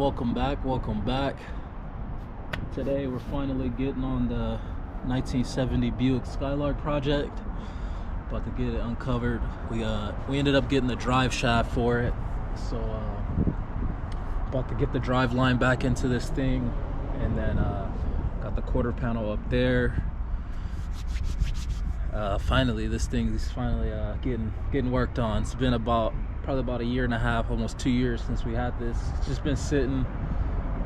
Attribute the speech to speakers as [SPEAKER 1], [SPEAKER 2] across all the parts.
[SPEAKER 1] welcome back. Today we're finally getting on the 1970 Buick Skylark project. About to get it uncovered. We ended up getting the drive shaft for it, so about to get the drive line back into this thing, and then got the quarter panel up there. Finally, this thing is finally getting worked on. It's been probably about a year and a half, almost 2 years since we had this. It's just been sitting.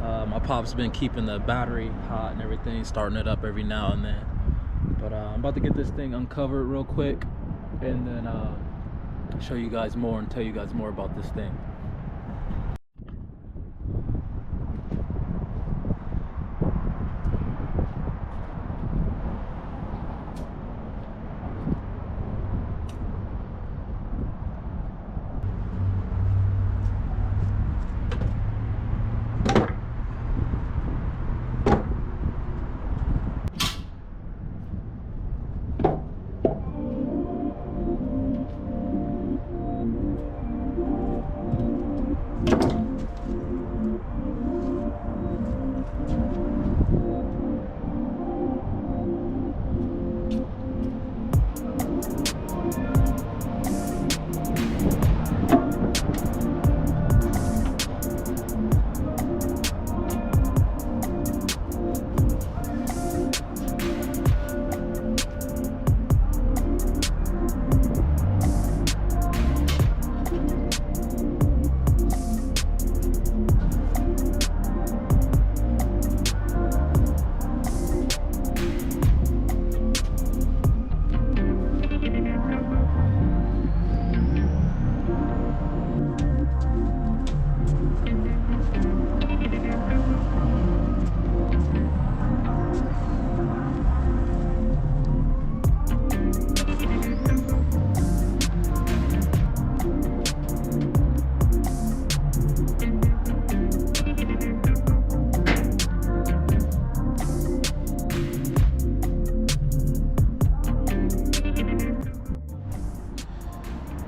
[SPEAKER 1] My pop's been keeping the battery hot and everything, starting it up every now and then. But I'm about to get this thing uncovered real quick, and then show you guys more and tell you guys more about this thing.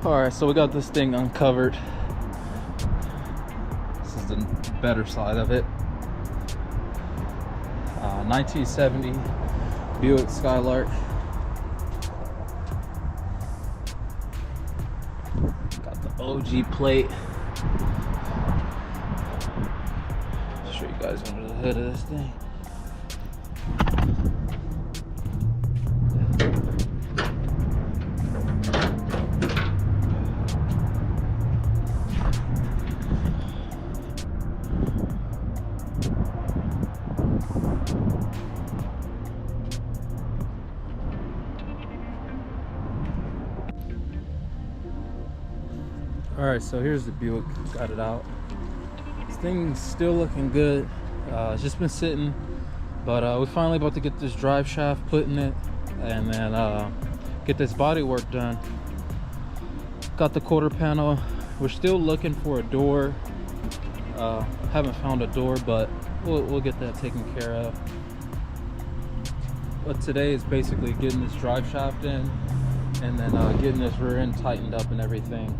[SPEAKER 1] Alright, so we got this thing uncovered. This is the better side of it. 1970 Buick Skylark. Got the OG plate. Show you guys under the hood of this thing. Alright, so here's the Buick. Got it out. This thing's still looking good. It's just been sitting, but we're finally about to get this drive shaft put in it, and then get this body work done. Got the quarter panel. We're still looking for a door. Haven't found a door, but we'll get that taken care of. But today is basically getting this drive shaft in, and then getting this rear end tightened up and everything.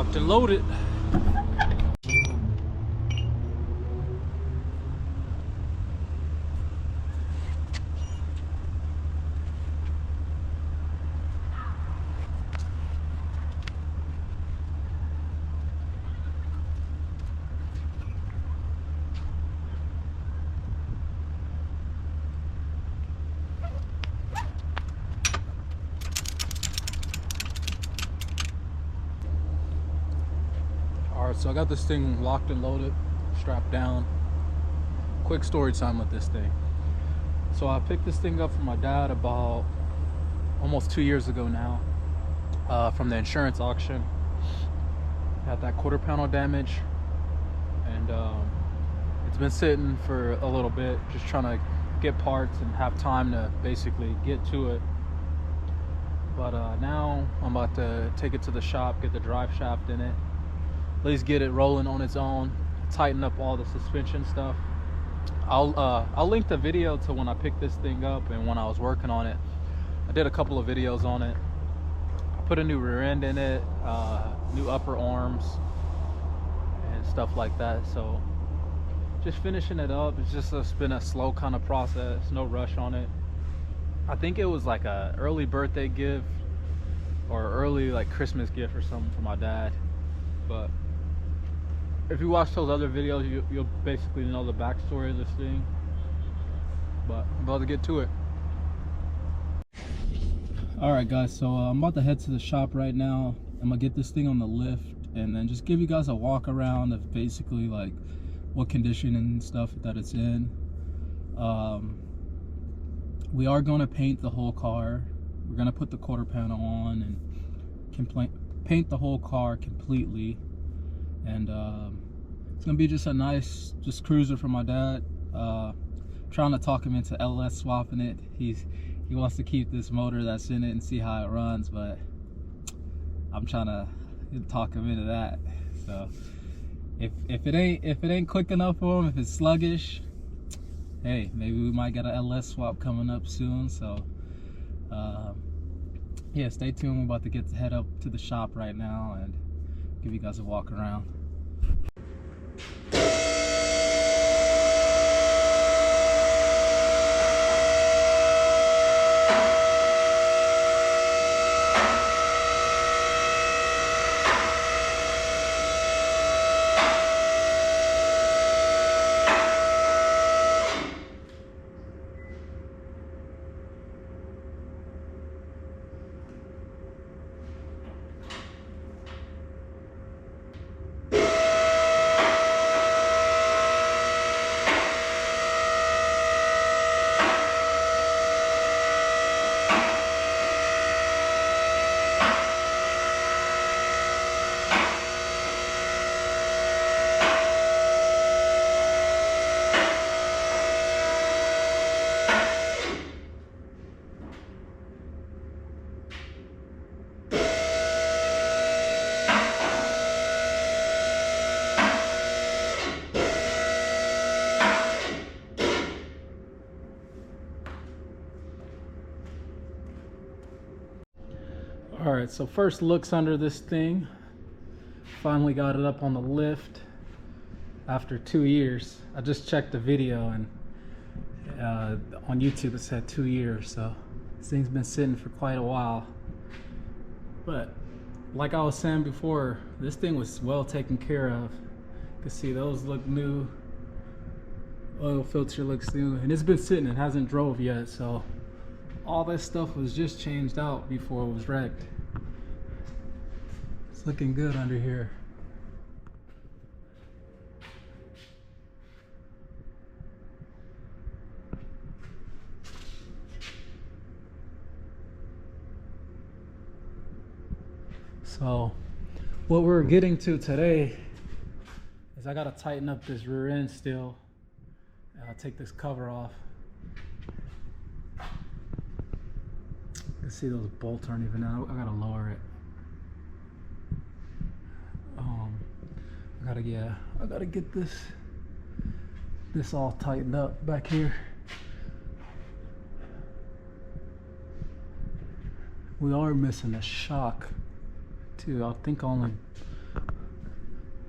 [SPEAKER 1] Locked and loaded. Alright, so I got this thing locked and loaded, strapped down. Quick story time with this thing. So I picked this thing up from my dad about almost 2 years ago now, from the insurance auction. Had that quarter panel damage, and it's been sitting for a little bit, just trying to get parts and have time to basically get to it. But now I'm about to take it to the shop, get the drive shaft in it, at least get it rolling on its own, tighten up all the suspension stuff. I'll link the video to when I picked this thing up and when I was working on it. I did a couple of videos on it. I put a new rear end in it, new upper arms and stuff like that. So just finishing it up. It's been a slow kind of process, no rush on it. I think it was like a early birthday gift or early like Christmas gift or something for my dad. But if you watch those other videos, you'll basically know the backstory of this thing. But I'm about to get to it. Alright guys, so I'm about to head to the shop right now. I'm gonna get this thing on the lift and then just give you guys a walk around of basically like what condition and stuff that it's in. We are going to paint the whole car. We're going to put the quarter panel on and paint the whole car completely. And it's going to be just a nice cruiser for my dad. Trying to talk him into LS swapping it. He wants to keep this motor that's in it and see how it runs, but I'm trying to talk him into that. So if it ain't quick enough for him, if it's sluggish, hey, maybe we might get an LS swap coming up soon. So yeah, stay tuned. We're about to head up to the shop right now and give you guys a walk around. Alright, so first looks under this thing. Finally got it up on the lift after 2 years. I just checked the video and on YouTube it said 2 years, so this thing's been sitting for quite a while. But like I was saying before, this thing was well taken care of. You can see those look new. Oil filter looks new, and it's been sitting, it hasn't drove yet, so all this stuff was just changed out before it was wrecked. It's looking good under here. So what we're getting to today is I gotta tighten up this rear end still. And I'll take this cover off. You can see those bolts aren't even out. I gotta lower it. I gotta get this all tightened up back here. We are missing a shock too. I think I only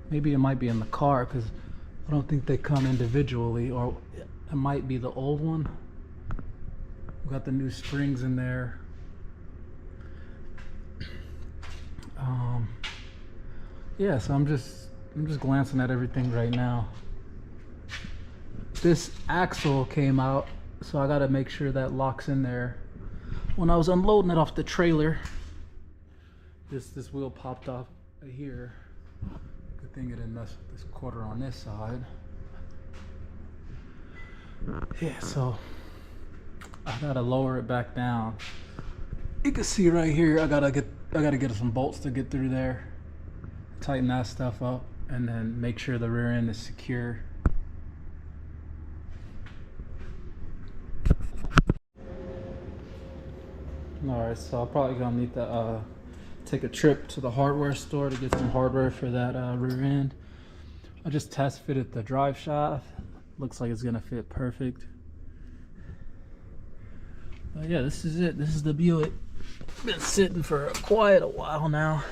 [SPEAKER 1] Maybe it might be in the car because I don't think they come individually, or it might be the old one. We got the new springs in there. Yeah, so I'm just glancing at everything right now. This axle came out, so I gotta make sure that locks in there. When I was unloading it off the trailer, this wheel popped off here. Good thing it didn't mess with this quarter on this side. Yeah, so I gotta lower it back down. You can see right here, I gotta get some bolts to get through there, tighten that stuff up, and then make sure the rear end is secure. Alright, so I'm probably gonna need to take a trip to the hardware store to get some hardware for that rear end. I just test fitted the drive shaft. Looks like it's gonna fit perfect. But yeah, this is it. This is the Buick. Been sitting for quite a while now.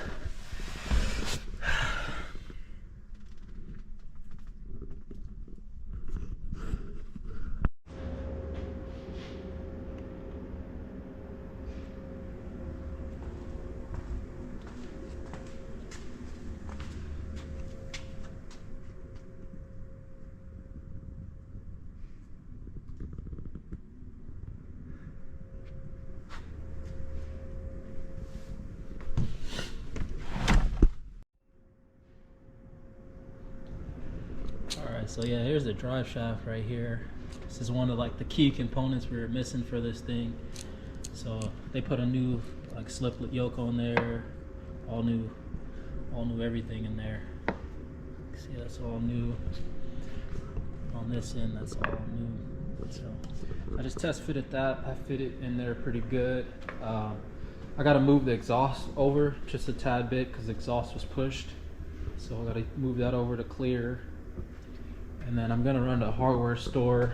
[SPEAKER 1] So yeah, here's the drive shaft right here. This is one of like the key components we were missing for this thing. So they put a new like sliplet yoke on there, all new everything in there. See, that's all new. On this end, that's all new. So I just test fitted that. I fit it in there pretty good. I got to move the exhaust over just a tad bit because the exhaust was pushed. So I got to move that over to clear. And then I'm gonna run to a hardware store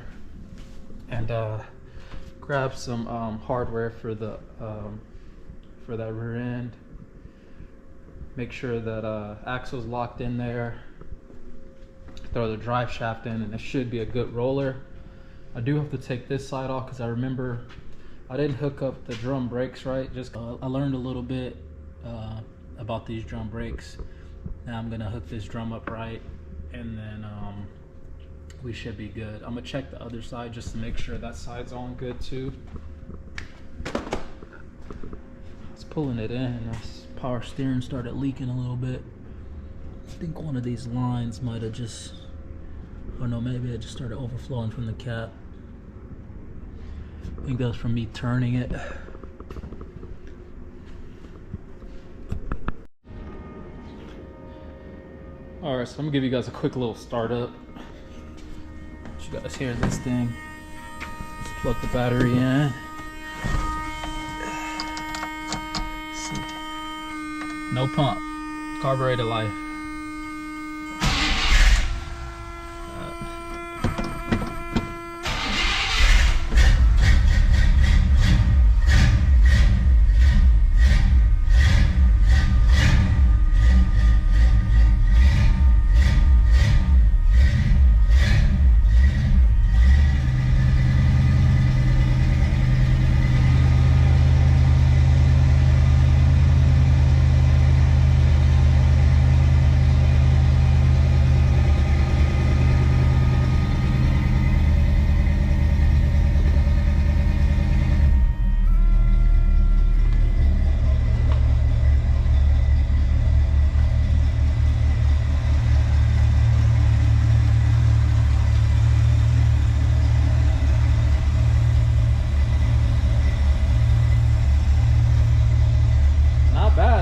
[SPEAKER 1] and grab some hardware for the for that rear end. Make sure that axle's locked in there. Throw the drive shaft in, and it should be a good roller. I do have to take this side off because I remember I didn't hook up the drum brakes right. Just I learned a little bit about these drum brakes. Now I'm gonna hook this drum up right, and then we should be good. I'm gonna check the other side just to make sure that side's on good too. It's pulling it in, and this power steering started leaking a little bit. I think one of these lines might have just, or no, maybe it just started overflowing from the cap. I think that was from me turning it. Alright, so I'm gonna give you guys a quick little startup. You guys hear this thing. Let's plug the battery in. No pump. Carbureted life.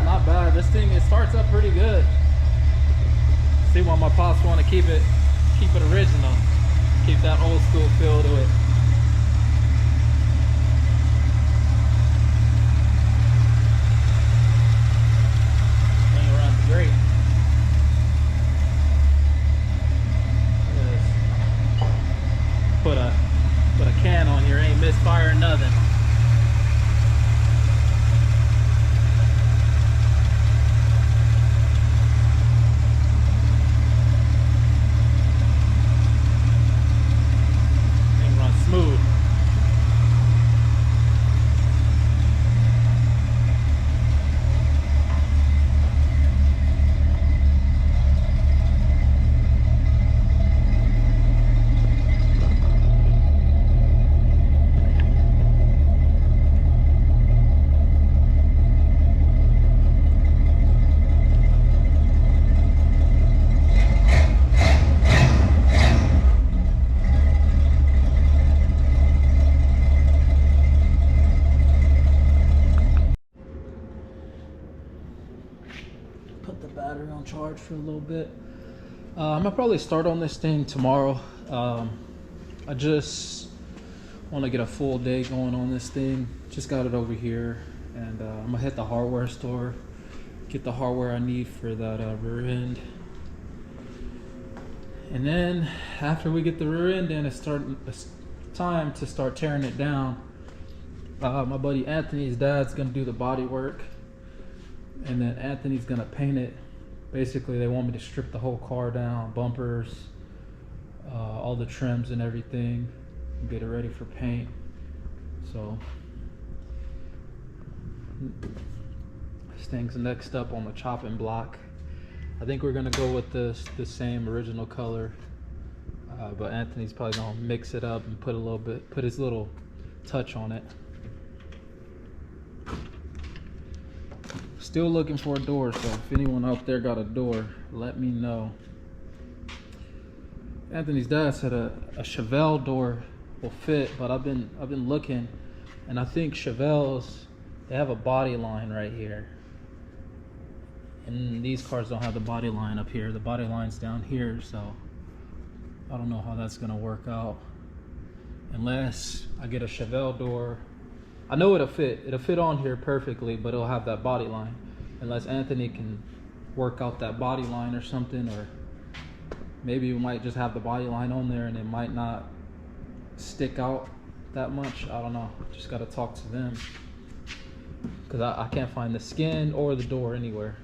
[SPEAKER 1] Not bad. This thing, it starts up pretty good. See why my pops want to keep it original. Keep that old school feel to it. Thing runs great. Look at this. Put a can on here, ain't misfiring nothing. charge for a little bit. I'm gonna probably start on this thing tomorrow. I just want to get a full day going on this thing. Just got it over here, and I'm gonna hit the hardware store, get the hardware I need for that rear end. And then after we get the rear end in, it's time to start tearing it down. My buddy Anthony's dad's gonna do the body work, and then Anthony's gonna paint it. Basically, they want me to strip the whole car down, bumpers, all the trims and everything, and get it ready for paint. So this thing's next up on the chopping block. I think we're gonna go with the same original color, but Anthony's probably gonna mix it up and put his little touch on it. Still looking for a door, so if anyone out there got a door, let me know. Anthony's dad said a Chevelle door will fit, but I've been looking, and I think Chevelles, they have a body line right here. And these cars don't have the body line up here. The body line's down here, so I don't know how that's gonna work out. Unless I get a Chevelle door. I know it'll fit. It'll fit on here perfectly, but it'll have that body line. Unless Anthony can work out that body line or something, or maybe we might just have the body line on there and it might not stick out that much. I don't know. Just gotta talk to them. Because I can't find the skin or the door anywhere.